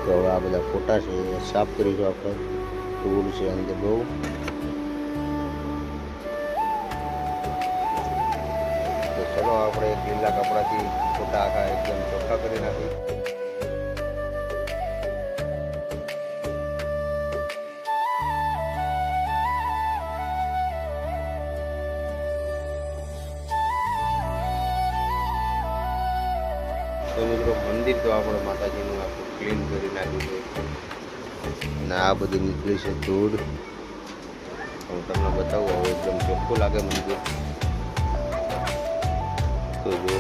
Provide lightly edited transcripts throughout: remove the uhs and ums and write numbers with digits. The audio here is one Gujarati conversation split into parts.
તો હવે આ બધા ફોટા છે એ સાફ કરીશું આપણે. ધૂળ છે અંદર બહુ. તો ચલો આપણે એક લીલા કપડાથી ફોટા આખા એકદમ ચોખ્ખા કરી નાખીએ. તો મિત્રો મંદિર તો આપણે માતાજીનું આખું ક્લીન કરી નાખ્યું છે અને આ બધી નીકળી છે ધૂળ. હું તમને બતાવું હવે એકદમ ચોખ્ખું લાગે મંદિર. તો જો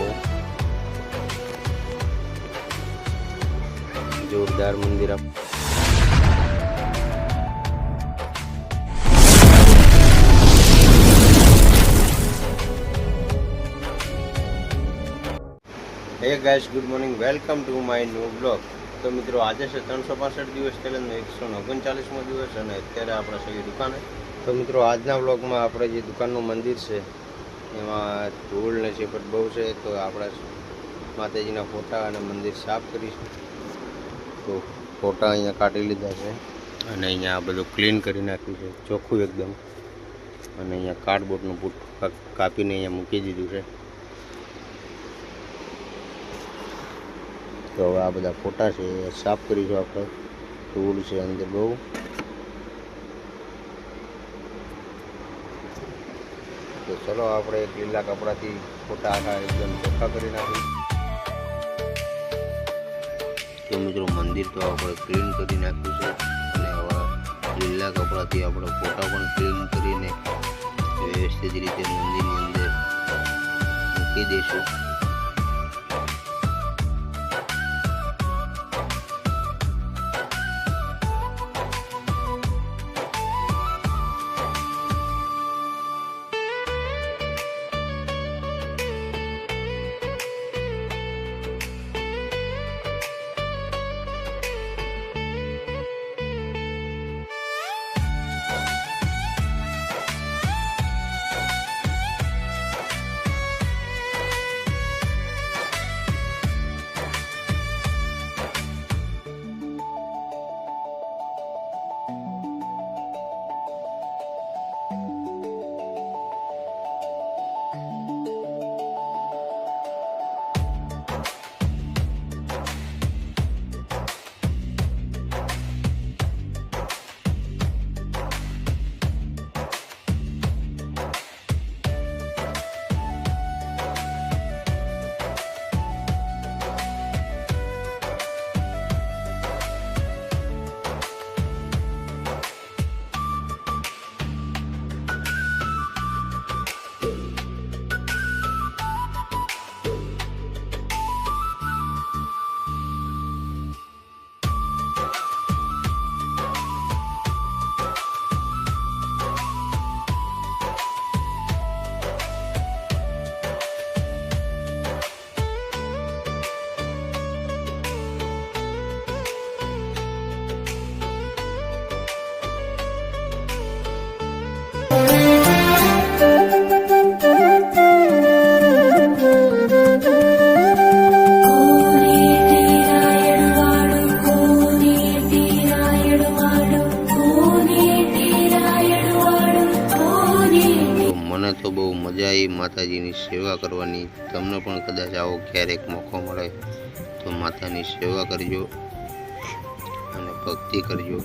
જોરદાર મંદિર. હે guys, good morning, welcome to my new blog. તો મિત્રો આજે છે 365 દિવસ પહેલાંનો 139મો દિવસ અને અત્યારે આપણે છે દુકાને. તો મિત્રો આજના બ્લોગમાં આપણે જે દુકાનનું મંદિર છે એમાં ધૂળ ને ચેપટ બહુ છે. તો આપણે માતાજીના ફોટા અને મંદિર સાફ કરીશું. તો ફોટા અહીંયા કાઢી લીધા છે અને અહીંયા આ બધું ક્લીન કરી નાખ્યું છે ચોખ્ખું એકદમ. અને અહીંયા કાર્ડબોર્ડનું પૂટ કાપીને અહીંયા મૂકી દીધું છે. તો હવે આ બધા ફોટા છે એ સાફ કરીશું આપણે. ધૂળ છે અંદર બહુ. તો ચલો આપણે એક લીલા કપડાથી ફોટા આખા એકદમ ચોખ્ખા કરી નાખીએ. તો મિત્રો મંદિર તો આપણે ક્લીન કરી નાખ્યું છે અને હવે લીલા કપડાથી આપણે ફોટા પણ ક્લીન કરીને વ્યવસ્થિત રીતે મંદિરની અંદર મૂકી દઈશું. તો બહુ મજા આવી માતાજીની સેવા કરવાની. તમને પણ કદાચ આવો ક્યારેક મોકો મળે તો માતાની સેવા કરજો અને ભક્તિ કરજો.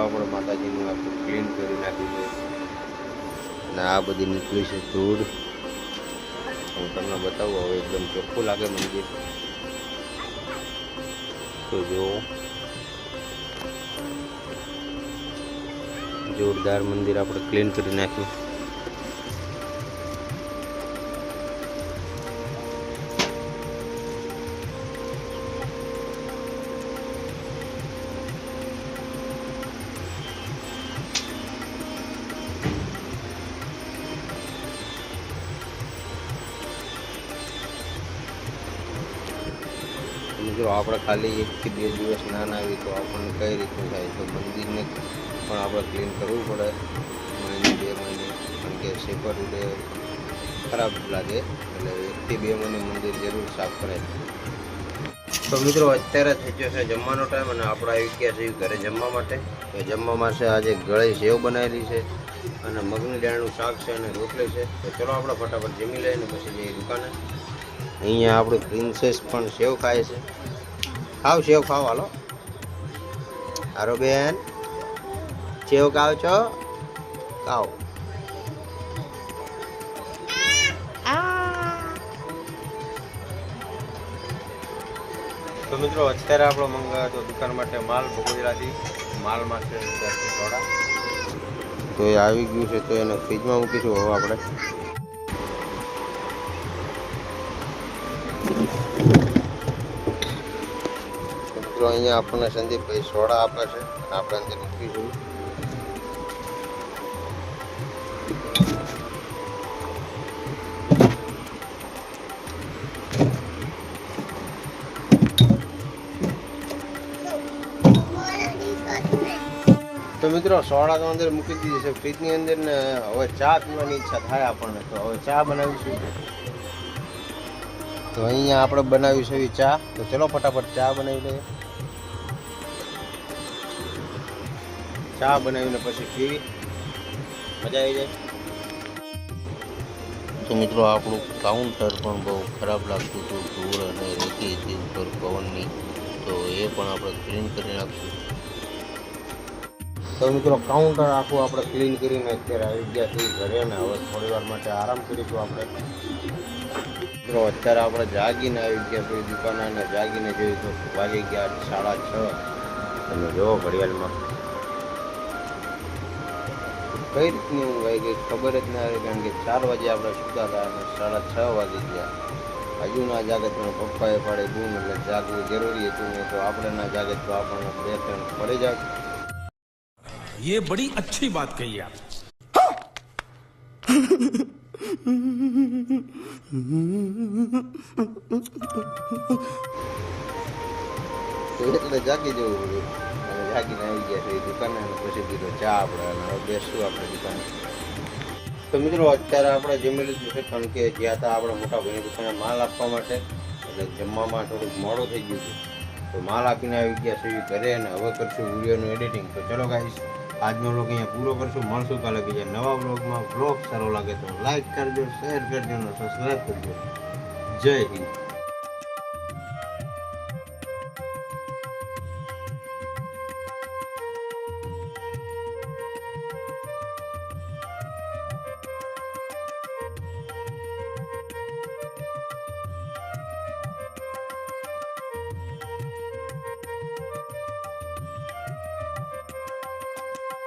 આપણે માતાજીનું આખું ક્લીન કરી નાખ્યું છે અને આ બધી નીકળી છે ધૂળ. હું તમને બતાવું હવે એકદમ ચોખ્ખું લાગે મંદિર. તો જો જોરદાર મંદિર આપણે ક્લીન કરી નાખ્યું. મિત્રો આપણે ખાલી 1 થી 2 દિવસ ના આવી તો આપણને કઈ રીતનું થાય, તો મંદિરને પણ આપણે ક્લીન કરવું પડે મહિને 2 મહિને, કારણ કે સેપર ઉડે ખરાબ લાગે, એટલે 1 થી 2 મહિને મંદિર જરૂર સાફ કરે. તો મિત્રો અત્યારે થઈ ગયો છે જમવાનો ટાઈમ અને આપણે આવી ગયા છીએ ઘરે જમવા માટે. તો જમવામાં છે આજે ગળાઈ સેવ બનાવેલી છે અને મગની દાળનું શાક છે અને રોટલી છે. તો ચલો આપણે ફટાફટ જમી લઈએ ને પછી જઈએ દુકાને. અહીંયા આપણી પ્રિન્સેસ પણ સેવ ખાય છે. ખાવ સેવ ખાવ, હાલો હારો બેન સેવ ખાવ છો, ખાવ. તો મિત્રો અત્યારે આપણો મંગાવ્યો તો દુકાન માટે માલ બગોદરાથી. માલમાં છે સોડા, તો એ આવી ગયું છે તો એને ફ્રીજમાં મૂકીશું હવે આપણે. મિત્રો અહીંયા આપણને સંદીપભાઈ સોડા આપે છે, આપણે અંદર મૂકીશું. તો મિત્રો સોડા તો અંદર મૂકી દીધી છે ફ્રીજની અંદર ને હવે ચા પીવાની ઈચ્છા થાય આપણને, તો હવે ચા બનાવીશું. તો અહીંયા આપણે બનાવીશું એવી ચા. તો ચલો ફટાફટ ચા બનાવી લઈએ. ચા બનાવીને પછી પીવી મજા આવી જાય. તો મિત્રો આપણું કાઉન્ટર પણ બહુ ખરાબ લાગતું હતું, ધૂળ અને રેતી હતી ઉપર પવનની, તો એ પણ આપણે ક્લીન કરી નાખશું. તો મિત્રો કાઉન્ટર આખું આપણે ક્લીન કરીને અત્યારે આવી ગયા છીએ ઘરે ને હવે થોડી વાર માટે આરામ કરીશું આપણે. મિત્રો અત્યારે આપણે જાગીને આવી ગયા છીએ દુકાને અને જાગીને જોયું તો વાગી ગયા 6:30. તમે જોવો ઘડિયાળમાં કઈ રીતની ઊંઘ આવી ગઈ ખબર જ ના આવી, કારણ કે 4 વાગે આપણે સુતા હતા અને 6:30 વાગી ગયા. હજુ ના જાગે તો પપ્પાએ પાડે બૂમ, એટલે જાગવું જરૂરી હતું. નહીં તો આપણે ના જાગે તો આપણને 2-3 પડી જાય. ये बड़ी अच्छी बात कही आप. એટલે જાગી જવું પડ્યું અને જાગીને આવી ગયા છે દુકાને અને પછી કીધું ચા આપણે અને હવે બેસશું આપણે દુકાને. તો મિત્રો અત્યારે આપણે જમી લીધું છે, કારણ કે જ્યાં હતા આપણે મોટા ભાઈની દુકાને માલ આપવા માટે, એટલે જમવામાં થોડુંક મોડું થઈ ગયું હતું. તો માલ આપીને આવી ગયા છે ઘરે અને હવે કરશું વિડીયોનું એડિટિંગ. તો ચલો ગાઈસ આજનો વ્લોગ અહીંયા પૂરો કરશું. મળશું કાલે બીજા નવા વ્લોગમાં. વ્લોગ સારો લાગે તો લાઈક કરજો, શેર કરજો અને સબસ્ક્રાઈબ કરજો. જય હિન્દ.